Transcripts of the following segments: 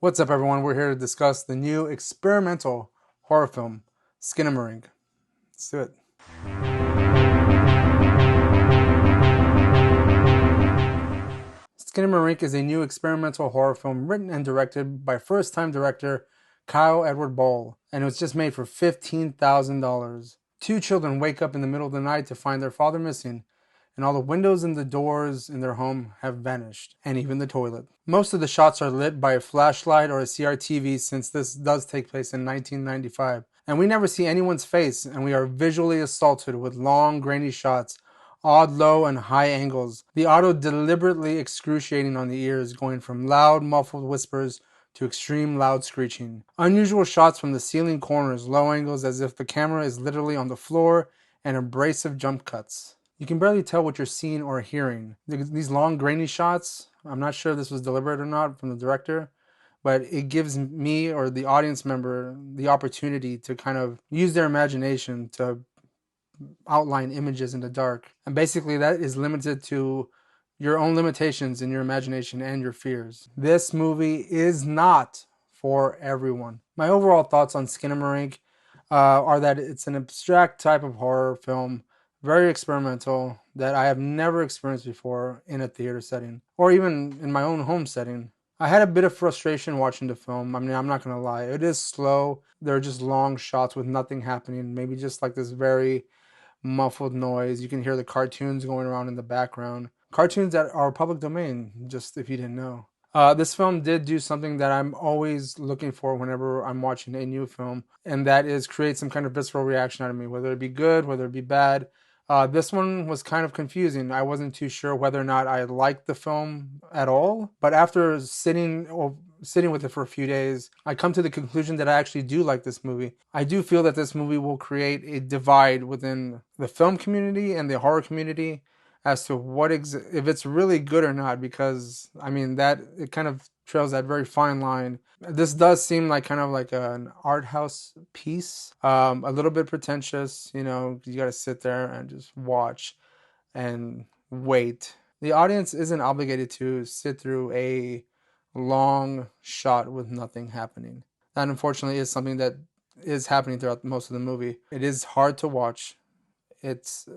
What's up, everyone? We're here to discuss the new experimental horror film, Skinamarink. Let's do it. Skinamarink is a new experimental horror film written and directed by first-time director Kyle Edward Ball, and it was just made for $15,000. Two children wake up in the middle of the night to find their father missing, and all the windows and the doors in their home have vanished, and even the toilet. Most of the shots are lit by a flashlight or a CRTV since this does take place in 1995. And we never see anyone's face, and we are visually assaulted with long, grainy shots, odd low and high angles. The audio deliberately excruciating on the ears, going from loud, muffled whispers to extreme loud screeching. Unusual shots from the ceiling corners, low angles as if the camera is literally on the floor, and abrasive jump cuts. You can barely tell what you're seeing or hearing. These long, grainy shots, I'm not sure if this was deliberate or not from the director, but it gives me or the audience member the opportunity to kind of use their imagination to outline images in the dark. And basically, that is limited to your own limitations in your imagination and your fears. This movie is not for everyone. My overall thoughts on Skinamarink are that it's an abstract type of horror film, very experimental, that I have never experienced before in a theater setting or even in my own home setting. I had a bit of frustration watching the film. I mean, I'm not gonna lie. It is slow. There are just long shots with nothing happening. Maybe just like this very muffled noise. You can hear the cartoons going around in the background. Cartoons that are public domain, just if you didn't know. This film did do something that I'm always looking for whenever I'm watching a new film, and that is create some kind of visceral reaction out of me, whether it be good, whether it be bad. This one was kind of confusing. I wasn't too sure whether or not I liked the film at all, but after sitting with it for a few days, I come to the conclusion that I actually do like this movie. I do feel that this movie will create a divide within the film community and the horror community as to if it's really good or not, because I mean that it kind of trails that very fine line. This does seem like kind of like an art house piece, a little bit pretentious. You got to sit there and just watch and wait. The audience isn't obligated to sit through a long shot with nothing happening. That unfortunately is something that is happening throughout most of the movie. It is hard to watch. It's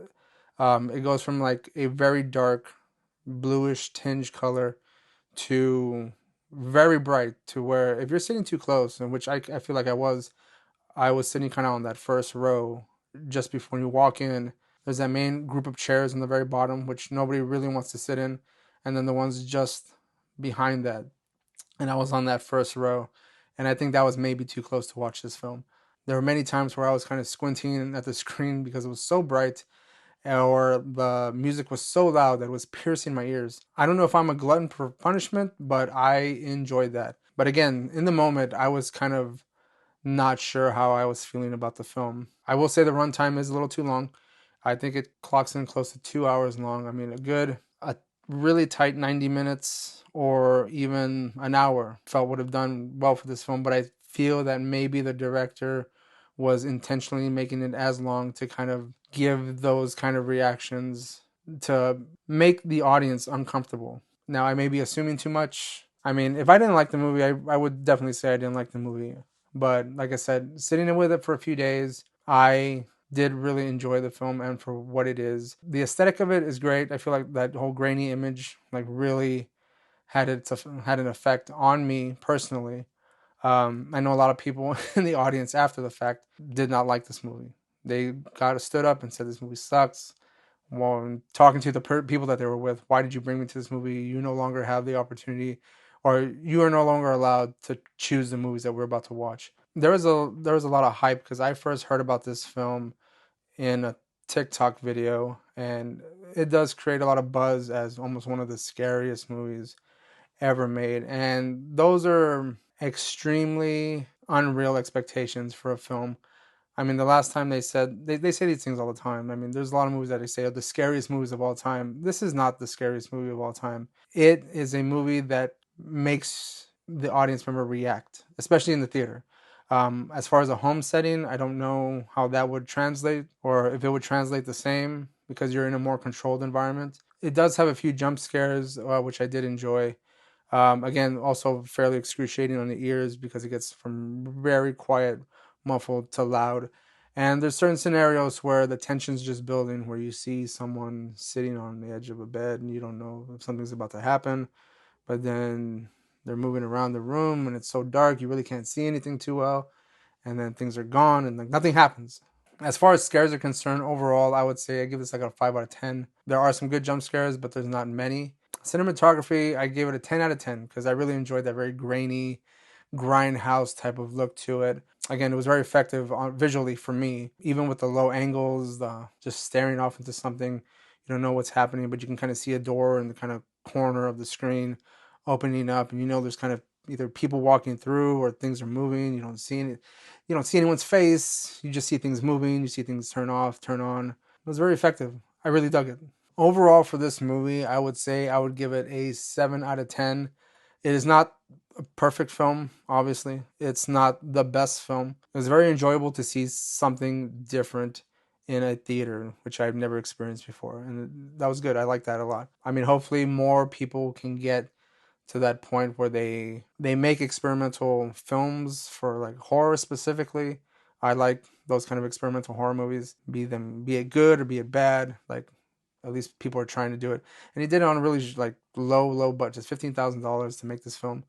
it goes from like a very dark bluish tinge color to very bright, to where if you're sitting too close, and which I feel like I was sitting kind of on that first row just before you walk in. There's that main group of chairs in the very bottom, which nobody really wants to sit in, and then the ones just behind that. And I was on that first row, and I think that was maybe too close to watch this film. There were many times where I was kind of squinting at the screen because it was so bright, or the music was so loud that it was piercing my ears. I don't know if I'm a glutton for punishment, but I enjoyed that. But again, in the moment, I was kind of not sure how I was feeling about the film. I will say the runtime is a little too long. I think it clocks in close to 2 hours long. I mean, a really tight 90 minutes or even an hour felt would have done well for this film, but I feel that maybe the director was intentionally making it as long to kind of give those kind of reactions to make the audience uncomfortable. Now, I may be assuming too much. I mean, if I didn't like the movie, I would definitely say I didn't like the movie. But like I said, sitting with it for a few days, I did really enjoy the film and for what it is. The aesthetic of it is great. I feel like that whole grainy image like really had an effect on me personally. I know a lot of people in the audience after the fact did not like this movie. They stood up and said this movie sucks. Well, talking to the people that they were with, why did you bring me to this movie? You no longer have the opportunity, or you are no longer allowed to choose the movies that we're about to watch. There was a lot of hype because I first heard about this film in a TikTok video, and it does create a lot of buzz as almost one of the scariest movies ever made. And those are extremely unreal expectations for a film. I mean, the last time they say these things all the time. I mean, there's a lot of movies that they say are the scariest movies of all time. This is not the scariest movie of all time. It is a movie that makes the audience member react, especially in the theater. As far as a home setting, I don't know how that would translate, or if it would translate the same because you're in a more controlled environment. It does have a few jump scares, which I did enjoy. Again, also fairly excruciating on the ears because it gets from very quiet, muffled to loud. And there's certain scenarios where the tension's just building, where you see someone sitting on the edge of a bed and you don't know if something's about to happen, but then they're moving around the room and it's so dark you really can't see anything too well, and then things are gone and like nothing happens. As far as scares are concerned, overall, I would say I give this like a 5 out of 10. There are some good jump scares, but there's not many. Cinematography, I gave it a 10 out of 10 because I really enjoyed that very grainy, grindhouse type of look to it. Again, it was very effective visually for me, even with the low angles, the just staring off into something. You don't know what's happening, but you can kind of see a door in the kind of corner of the screen opening up, and you know there's kind of either people walking through or things are moving. You don't see any, you don't see anyone's face. You just see things moving. You see things turn off, turn on. It was very effective. I really dug it. Overall, for this movie, I would say I would give it a 7 out of 10. It is not a perfect film, obviously. It's not the best film. It was very enjoyable to see something different in a theater, which I've never experienced before. And that was good. I like that a lot. I mean, hopefully more people can get to that point where they make experimental films for like horror specifically. I like those kind of experimental horror movies, be it good or be it bad. Like at least people are trying to do it, and he did it on a really like low budget, $15,000 to make this film,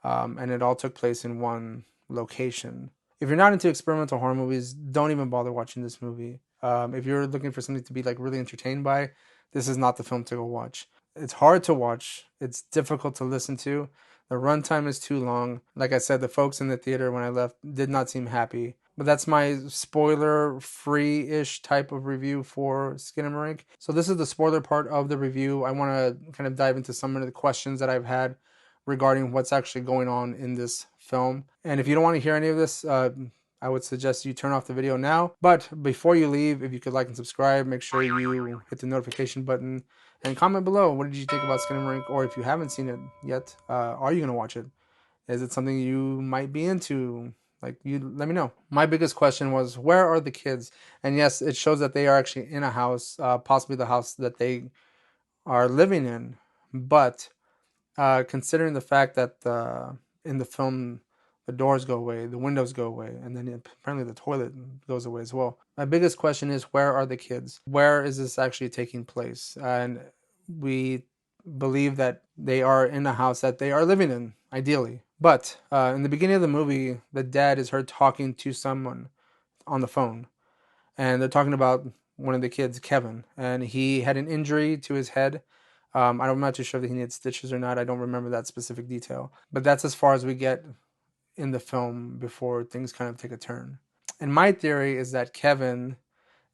and it all took place in one location. If you're not into experimental horror movies, don't even bother watching this movie. If you're looking for something to be like really entertained by, this is not the film to go watch. It's hard to watch. It's difficult to listen to. The runtime is too long. Like I said, the folks in the theater when I left did not seem happy. But that's my spoiler-free-ish type of review for Skinamarink. So this is the spoiler part of the review. I want to kind of dive into some of the questions that I've had regarding what's actually going on in this film. And if you don't want to hear any of this, I would suggest you turn off the video now. But before you leave, if you could like and subscribe, make sure you hit the notification button and comment below. What did you think about Skinamarink? Or if you haven't seen it yet, are you going to watch it? Is it something you might be into? Like, you let me know. My biggest question was, where are the kids? And yes, it shows that they are actually in a house, possibly the house that they are living in. But considering the fact that in the film the doors go away, the windows go away, and then apparently the toilet goes away as well. My biggest question is, where are the kids? Where is this actually taking place? And we believe that they are in a house that they are living in, ideally. But in the beginning of the movie, the dad is heard talking to someone on the phone, and they're talking about one of the kids, Kevin, and he had an injury to his head. I'm not too sure that he needs stitches or not. I don't remember that specific detail, but that's as far as we get in the film before things kind of take a turn. And my theory is that Kevin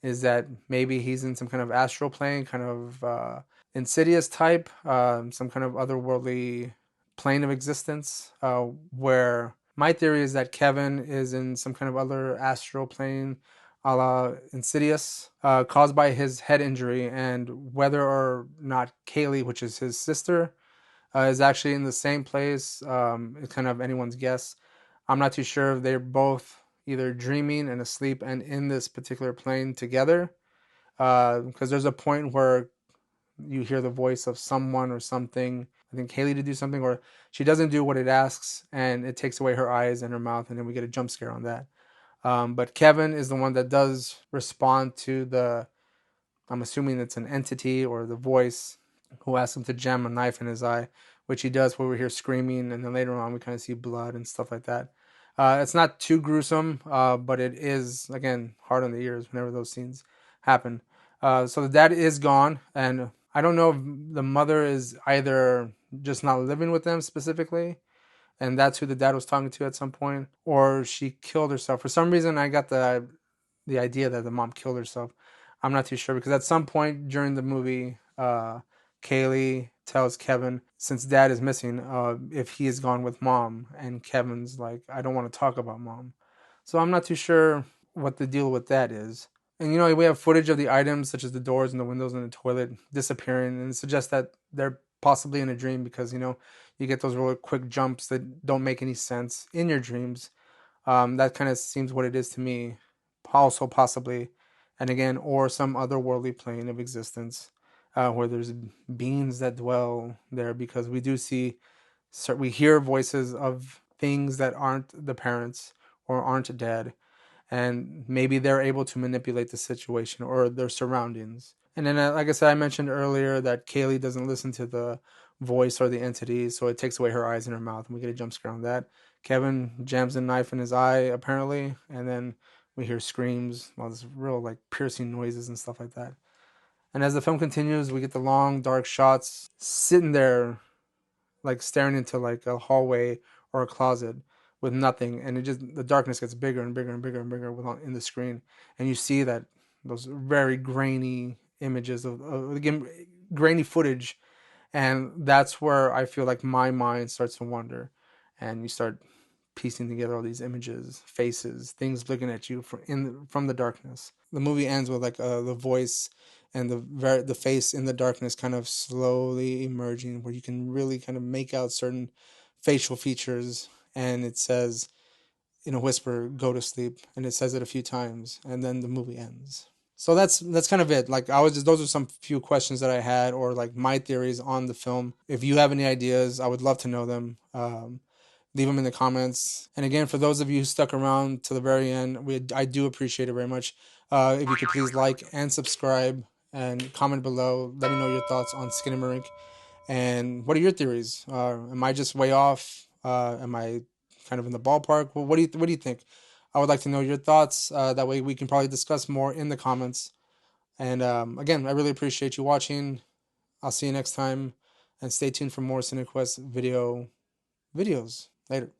is that maybe he's in some kind of astral plane, kind of insidious type, some kind of otherworldly plane of existence, where my theory is that Kevin is in some kind of other astral plane, a la Insidious, caused by his head injury, and whether or not Kaylee, which is his sister, is actually in the same place, it's kind of anyone's guess. I'm not too sure if they're both either dreaming and asleep and in this particular plane together, because there's a point where you hear the voice of someone or something, I think Haley, to do something, or she doesn't do what it asks and it takes away her eyes and her mouth, and then we get a jump scare on that. But Kevin is the one that does respond to the, I'm assuming it's an entity or the voice, who asks him to jam a knife in his eye, which he does where we hear screaming, and then later on we kind of see blood and stuff like that. It's not too gruesome, but it is, again, hard on the ears whenever those scenes happen. So the dad is gone, and I don't know if the mother is either just not living with them specifically, and that's who the dad was talking to at some point, or she killed herself. For some reason, I got the idea that the mom killed herself. I'm not too sure, because at some point during the movie, Kaylee tells Kevin, since dad is missing, if he is gone with mom, and Kevin's like, I don't want to talk about mom. So I'm not too sure what the deal with that is. And we have footage of the items such as the doors and the windows and the toilet disappearing, and it suggests that they're possibly in a dream, because you get those really quick jumps that don't make any sense in your dreams. That kind of seems what it is to me. Also possibly, and again, or some otherworldly plane of existence, where there's beings that dwell there, because we do see So we hear voices of things that aren't the parents or aren't dead, and maybe they're able to manipulate the situation or their surroundings. And then, like I said, I mentioned earlier that Kaylee doesn't listen to the voice or the entity, so it takes away her eyes and her mouth, and we get a jump scare on that. Kevin jams a knife in his eye, apparently, and then we hear screams, all this real like piercing noises and stuff like that. And as the film continues, we get the long, dark shots sitting there, like staring into like a hallway or a closet with nothing, and it just the darkness gets bigger and bigger and bigger and bigger in the screen, and you see that those very grainy images of again grainy footage, and that's where I feel like my mind starts to wander, and you start piecing together all these images, faces, things looking at you from the darkness. The movie ends with like the voice and the face in the darkness kind of slowly emerging, where you can really kind of make out certain facial features, and it says in a whisper, "Go to sleep," and it says it a few times, and then the movie ends. So that's kind of it. Like I was just those are some few questions that I had, or like my theories on the film. If you have any ideas, I would love to know them. Leave them in the comments. And again, for those of you who stuck around to the very end, I do appreciate it very much. If you could please like and subscribe and comment below. Let me know your thoughts on Skinamarink. And what are your theories? Am I just way off? Am I kind of in the ballpark? Well, what do you think? I would like to know your thoughts. That way we can probably discuss more in the comments. And again, I really appreciate you watching. I'll see you next time. And stay tuned for more CineQuest videos. Later.